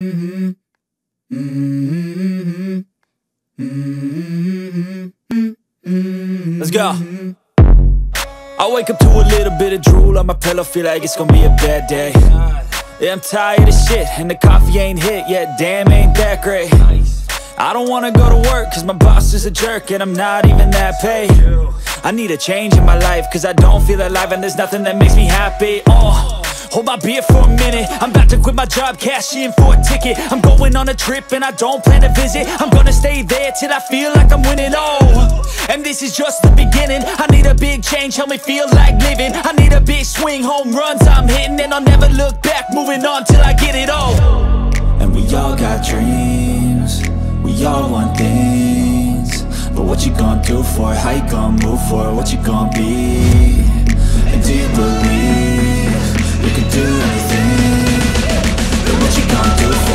Let's go. I wake up to a little bit of drool on my pillow, feel like it's gonna be a bad day. Yeah, I'm tired of shit, and the coffee ain't hit yet, damn, ain't that great. I don't wanna go to work, cause my boss is a jerk, and I'm not even that paid. I need a change in my life, cause I don't feel alive, and there's nothing that makes me happy. Hold my beer for a minute, I'm about to quit my job, cash in for a ticket. I'm going on a trip and I don't plan to visit. I'm gonna stay there till I feel like I'm winning, and this is just the beginning. I need a big change, help me feel like living. I need a big swing, home runs I'm hitting, and I'll never look back, moving on till I get it all. And we all got dreams, we all want things, but what you gonna do for it? How you gonna move for it? What you gonna be? And do you believe you can do anything? But what you gonna do for it?